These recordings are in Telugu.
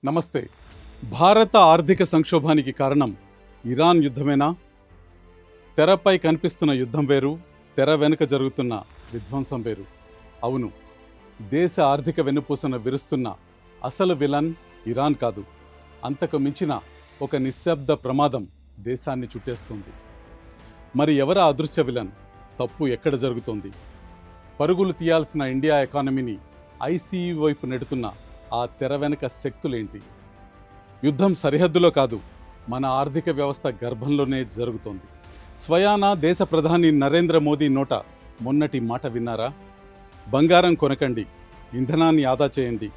నమస్తే. భారత ఆర్థిక సంక్షోభానికి కారణం ఇరాన్ యుద్ధమేనా? తెరపై కనిపిస్తున్న యుద్ధం వేరు, తెర వెనుక జరుగుతున్న విధ్వంసం వేరు. అవును, దేశ ఆర్థిక వెన్నుపూసన విరుస్తున్న అసలు విలన్ ఇరాన్ కాదు, అంతకు మించిన ఒక నిశ్శబ్ద ప్రమాదం దేశాన్ని చుట్టేస్తుంది. మరి ఎవరా అదృశ్య విలన్? తప్పు ఎక్కడ జరుగుతోంది? పరుగులు తీయాల్సిన ఇండియా ఎకానమీని ఐసీయూ వైపు నెడుతున్న ఆ తెర వెనుక శక్తులేంటి? యుద్ధం సరిహద్దులో కాదు, మన ఆర్థిక వ్యవస్థ గర్భంలోనే జరుగుతోంది. స్వయానా దేశ ప్రధాని నరేంద్ర మోదీ నోట మొన్నటి మాట విన్నారా? బంగారం కొనకండి, ఇంధనాన్ని ఆదా చేయండి,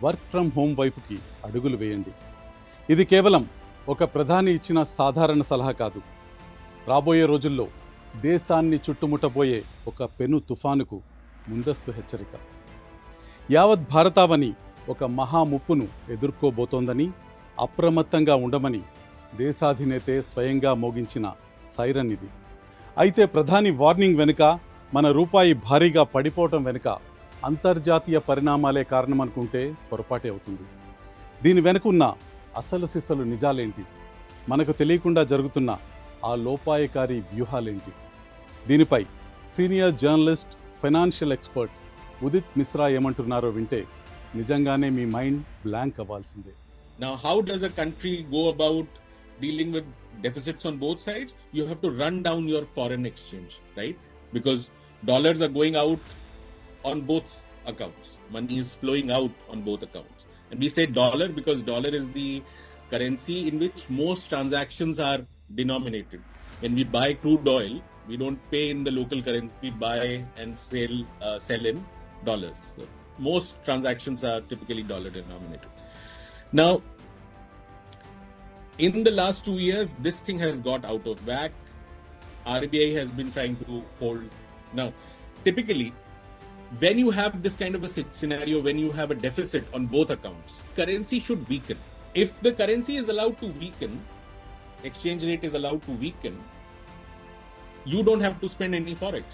వర్క్ ఫ్రమ్ హోమ్ వైపుకి అడుగులు వేయండి. ఇది కేవలం ఒక ప్రధాని ఇచ్చిన సాధారణ సలహా కాదు, రాబోయే రోజుల్లో దేశాన్ని చుట్టుముట్టబోయే ఒక పెను తుఫానుకు ముందస్తు హెచ్చరిక. యావత్ భారతావని ఒక మహాముప్పును ఎదుర్కోబోతోందని, అప్రమత్తంగా ఉండమని దేశాధినేతే స్వయంగా మోగించిన సైరన్ ఇది. అయితే ప్రధాని వార్నింగ్ వెనుక, మన రూపాయి భారీగా పడిపోవటం వెనుక అంతర్జాతీయ పరిణామాలే కారణమనుకుంటే పొరపాటే అవుతుంది. దీని వెనుకున్న అసలు సిసలు నిజాలేంటి? మనకు తెలియకుండా జరుగుతున్న ఆ లోపాయకారి వ్యూహాలేంటి? దీనిపై senior journalist, financial expert Udit Mishra ఏమంటున్నారో వింటే నిజంగానే మీ మైండ్ బ్లాంక్ అవ్వాల్సిందే. Now, how does a country go about dealing with deficits on both sides? You have to run down your foreign exchange, right? Because dollars are going out on both accounts. Money is flowing out on both accounts. And we say dollar because dollar is the currency in which most transactions are denominated. When we buy crude oil, we don't pay in the local currency, we buy and sell in dollars. So most transactions are typically dollar denominated. Now, in the last 2 years, this thing has got out of whack. RBI has been trying to hold. Now, typically, when you have this kind of a scenario, when you have a deficit on both accounts, currency should weaken. If the currency is allowed to weaken, exchange rate is allowed to weaken, you don't have to spend any forex,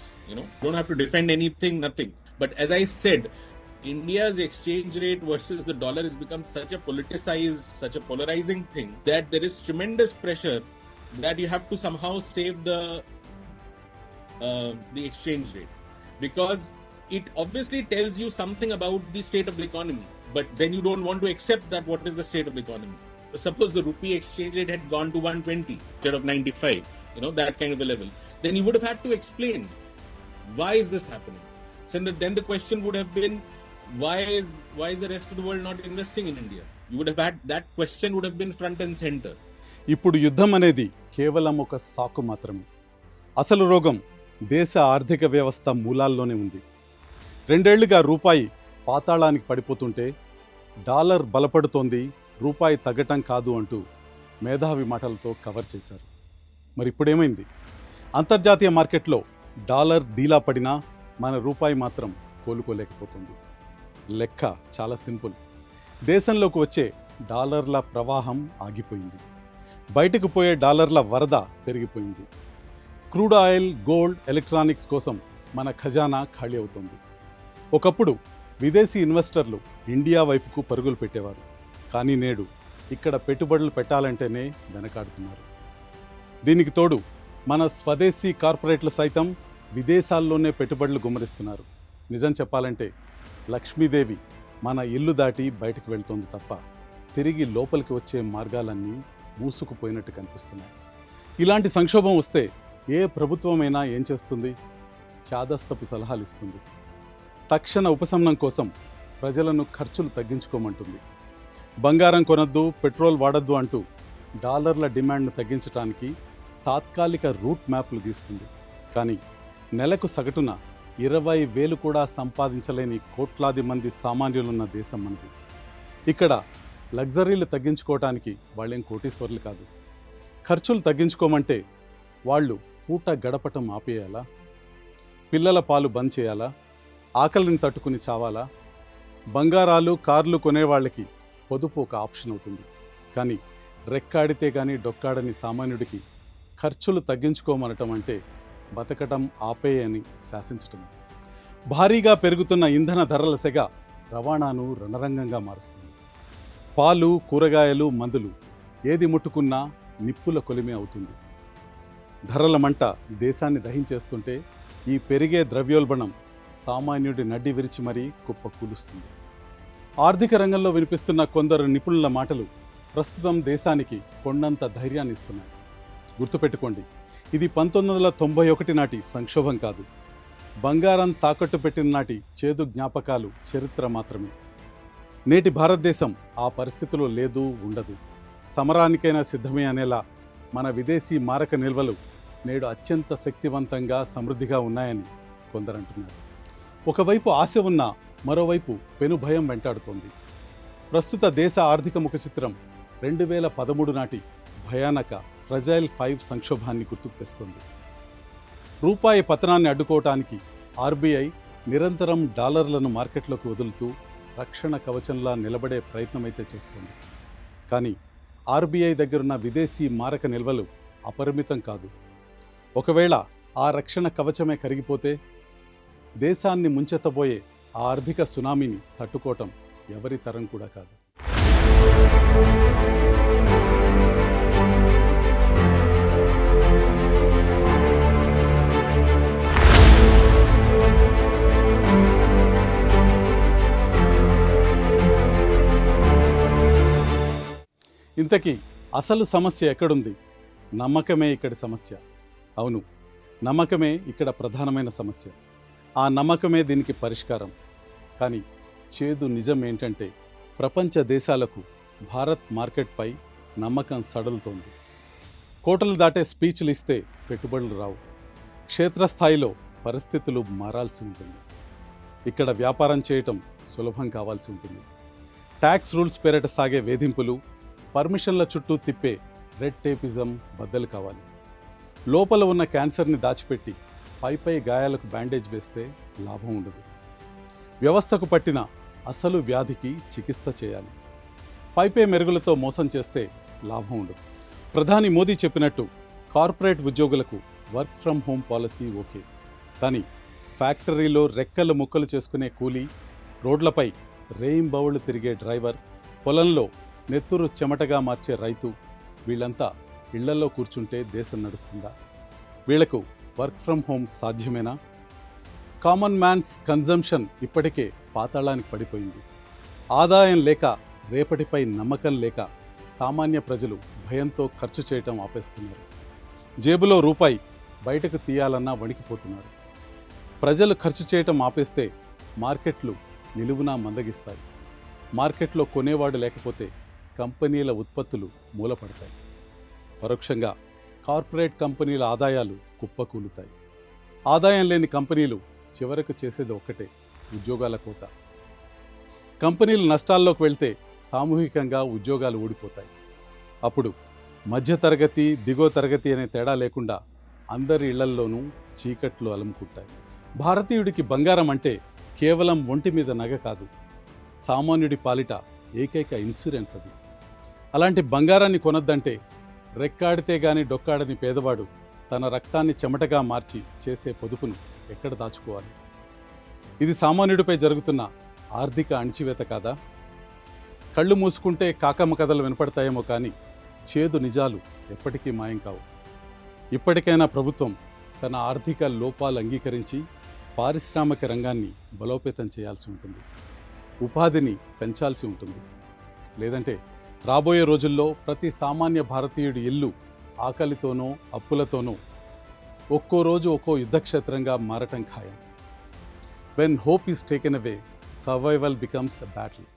don't have to defend anything, nothing. But as I said, India's exchange rate versus the dollar has become such a politicized, such a polarizing thing that there is tremendous pressure that you have to somehow save the exchange rate, because it obviously tells you something about the state of the economy, but then you don't want to accept that what is the state of the economy. Suppose the rupee exchange rate had gone to 120 instead of 95, that kind of a level, then you would have had to explain why is this happening. So then the question would have been, why is the rest of the world not investing in India? You would have had that question would have been front and center. ఇప్పుడు యుద్ధం అనేది కేవలం ఒక సాకు మాత్రమే. అసలు రోగం దేశ ఆర్థిక వ్యవస్థ మూలాల్లోనే ఉంది. 2 ఏళ్లుగా రూపాయి పాతాళానికి పడిపోతుంటే డాలర్ బలపడుతోంది, రూపాయి తగ్గటం కాదు అంటూ మేధావి మాటలతో కవర్ చేశారు. మరి ఇప్పుడేమైంది? అంతర్జాతీయ మార్కెట్లో డాలర్ డీలా పడినా మన రూపాయి మాత్రం కోలుకోలేకపోతుంది. లెక్క చాలా సింపుల్. దేశంలోకి వచ్చే డాలర్ల ప్రవాహం ఆగిపోయింది, బయటకు పోయే డాలర్ల వరద పెరిగిపోయింది. క్రూడ్ ఆయిల్, గోల్డ్, ఎలక్ట్రానిక్స్ కోసం మన ఖజానా ఖాళీ అవుతుంది. ఒకప్పుడు విదేశీ ఇన్వెస్టర్లు ఇండియా వైపుకు పరుగులు పెట్టేవారు, కానీ నేడు ఇక్కడ పెట్టుబడులు పెట్టాలంటేనే వెనకాడుతున్నారు. దీనికి తోడు మన స్వదేశీ కార్పొరేట్లు సైతం విదేశాల్లోనే పెట్టుబడులు గుమ్మరిస్తున్నారు. నిజం చెప్పాలంటే లక్ష్మీదేవి మన ఇల్లు దాటి బయటకు వెళ్తోంది తప్ప తిరిగి లోపలికి వచ్చే మార్గాలన్నీ మూసుకుపోయినట్టు కనిపిస్తున్నాయి. ఇలాంటి సంక్షోభం వస్తే ఏ ప్రభుత్వమైనా ఏం చేస్తుంది? చాదస్తపు సలహాలు ఇస్తుంది. తక్షణ ఉపశమనం కోసం ప్రజలను ఖర్చులు తగ్గించుకోమంటుంది. బంగారం కొనద్దు, పెట్రోల్ వాడద్దు అంటూ డాలర్ల డిమాండ్ను తగ్గించడానికి తాత్కాలిక రూట్ మ్యాప్లు గీస్తుంది. కానీ నెలకు సగటున 20,000 కూడా సంపాదించలేని కోట్లాది మంది సామాన్యులున్న దేశం మనది. ఇక్కడ లగ్జరీలు తగ్గించుకోవటానికి వాళ్ళేం కోటీశ్వర్లు కాదు. ఖర్చులు తగ్గించుకోమంటే వాళ్ళు పూట గడపటం ఆపేయాలా? పిల్లల పాలు బంద్ చేయాలా? ఆకలిని తట్టుకుని చావాలా? బంగారాలు, కార్లు కొనేవాళ్ళకి పొదుపు ఒక ఆప్షన్ అవుతుంది. కానీ రెక్కాడితే కానీ డొక్కాడని సామాన్యుడికి ఖర్చులు తగ్గించుకోమనటం అంటే బతకటం ఆపేయని శాసించటమే. భారీగా పెరుగుతున్న ఇంధన ధరల సెగ రవాణాను రణరంగంగా మారుస్తుంది. పాలు, కూరగాయలు, మందులు ఏది ముట్టుకున్నా నిప్పుల కొలిమే అవుతుంది. ధరల మంట దేశాన్ని దహించేస్తుంటే ఈ పెరిగే ద్రవ్యోల్బణం సామాన్యుడి నడ్డి విరిచి మరీ కుప్ప కూలుస్తుంది. ఆర్థిక రంగంలో వినిపిస్తున్న కొందరు నిపుణుల మాటలు ప్రస్తుతం దేశానికి కొండంత ధైర్యాన్ని ఇస్తున్నాయి. గుర్తుపెట్టుకోండి, ఇది 1991 నాటి సంక్షోభం కాదు. బంగారం తాకట్టు పెట్టిన నాటి చేదు జ్ఞాపకాలు చరిత్ర మాత్రమే. నేటి భారతదేశం ఆ పరిస్థితిలో లేదు, ఉండదు. సమరానికైనా సిద్ధమే అనేలా మన విదేశీ మారక నిల్వలు నేడు అత్యంత శక్తివంతంగా, సమృద్ధిగా ఉన్నాయని కొందరంటున్నారు. ఒకవైపు ఆశ ఉన్నా మరోవైపు పెనుభయం వెంటాడుతోంది. ప్రస్తుత దేశ ఆర్థిక ముఖచిత్రం 2013 నాటి భయానక ఫ్రజైల్ 5 సంక్షోభాన్ని గుర్తుకు తెస్తుంది. రూపాయి పతనాన్ని అడ్డుకోవటానికి ఆర్బీఐ నిరంతరం డాలర్లను మార్కెట్లోకి వదులుతూ రక్షణ కవచంలా నిలబడే ప్రయత్నమైతే చేస్తుంది. కానీ ఆర్బీఐ దగ్గరున్న విదేశీ మారక నిల్వలు అపరిమితం కాదు. ఒకవేళ ఆ రక్షణ కవచమే కరిగిపోతే దేశాన్ని ముంచెత్తబోయే ఆ ఆర్థిక సునామీని తట్టుకోవటం ఎవరి తరం కూడా కాదు. ఇంతకీ అసలు సమస్య ఎక్కడుంది? నమ్మకమే ఇక్కడి సమస్య. అవును, నమ్మకమే ఇక్కడ ప్రధానమైన సమస్య. ఆ నమ్మకమే దీనికి పరిష్కారం. కానీ చేదు నిజం ఏంటంటే ప్రపంచ దేశాలకు భారత్ మార్కెట్పై నమ్మకం సడలుతోంది. కోటలు దాటే స్పీచ్లు ఇస్తే పెట్టుబడులు రావు. క్షేత్రస్థాయిలో పరిస్థితులు మారాల్సి ఉంటుంది. ఇక్కడ వ్యాపారం చేయటం సులభం కావాల్సి ఉంటుంది. ట్యాక్స్ రూల్స్ పేరిట సాగే వేధింపులు, పర్మిషన్ల చుట్టూ తిప్పే రెడ్ టేపిజం బద్దలు కావాలి. లోపల ఉన్న క్యాన్సర్ని దాచిపెట్టి పై గాయాలకు బ్యాండేజ్ వేస్తే లాభం ఉండదు. వ్యవస్థకు పట్టిన అసలు వ్యాధికి చికిత్స చేయాలి. పై మెరుగులతో మోసం చేస్తే లాభం ఉండదు. ప్రధాని మోదీ చెప్పినట్టు కార్పొరేట్ ఉద్యోగులకు work from home policy okay. కానీ ఫ్యాక్టరీలో రెక్కలు ముక్కలు చేసుకునే కూలీ, రోడ్లపై రేయింబవళ్లు తిరిగే డ్రైవర్, పొలంలో నెత్తురు చెమటగా మార్చే రైతు, వీళ్ళంతా ఇళ్లలో కూర్చుంటే దేశం నడుస్తుందా? వీళ్లకు వర్క్ ఫ్రమ్ హోమ్ సాధ్యమేనా? కామన్ మ్యాన్స్ కన్జంప్షన్ ఇప్పటికే పాతాళానికి పడిపోయింది. ఆదాయం లేక, రేపటిపై నమ్మకం లేక సామాన్య ప్రజలు భయంతో ఖర్చు చేయటం ఆపేస్తున్నారు. జేబులో రూపాయి బయటకు తీయాలన్నా వణికిపోతున్నారు. ప్రజలు ఖర్చు చేయటం ఆపేస్తే మార్కెట్లు నిలువునా మందగిస్తాయి. మార్కెట్లో కొనేవాడు లేకపోతే కంపెనీల ఉత్పత్తులు మూలపడతాయి. పరోక్షంగా కార్పొరేట్ కంపెనీల ఆదాయాలు కుప్పకూలుతాయి. ఆదాయం లేని కంపెనీలు చివరకు చేసేది ఒక్కటే, ఉద్యోగాల కోత. కంపెనీలు నష్టాల్లోకి వెళ్తే సామూహికంగా ఉద్యోగాలు ఊడిపోతాయి. అప్పుడు మధ్యతరగతి, దిగువ తరగతి అనే తేడా లేకుండా అందరి ఇళ్లల్లోనూ చీకట్లు అలుముకుంటాయి. భారతీయుడికి బంగారం అంటే కేవలం ఒంటి మీద నగ కాదు, సామాన్యుడి పాలిట ఏకైక ఇన్సూరెన్స్ అది. అలాంటి బంగారాన్ని కొనొద్దంటే రెక్కాడితే గాని డొక్కాడని పేదవాడు తన రక్తాన్ని చెమటగా మార్చి చేసే పొదుపును ఎక్కడ దాచుకోవాలి? ఇది సామాన్యుడిపై జరుగుతున్న ఆర్థిక అణిచివేత కాదా? కళ్ళు మూసుకుంటే కాకమ్మ కథలు వినపడతాయేమో కానీ చేదు నిజాలు ఎప్పటికీ మాయం కావు. ఇప్పటికైనా ప్రభుత్వం తన ఆర్థిక లోపాలు అంగీకరించి పారిశ్రామిక రంగాన్ని బలోపేతం చేయాల్సి ఉంటుంది. ఉపాధిని పెంచాల్సి ఉంటుంది. లేదంటే రాబోయే రోజుల్లో ప్రతి సామాన్య భారతీయుడి ఇల్లు ఆకలితోనో, అప్పులతోనో ఒక్కో రోజు ఒక్కో యుద్ధక్షేత్రంగా మారటం ఖాయం. When hope is taken away, survival becomes a battle.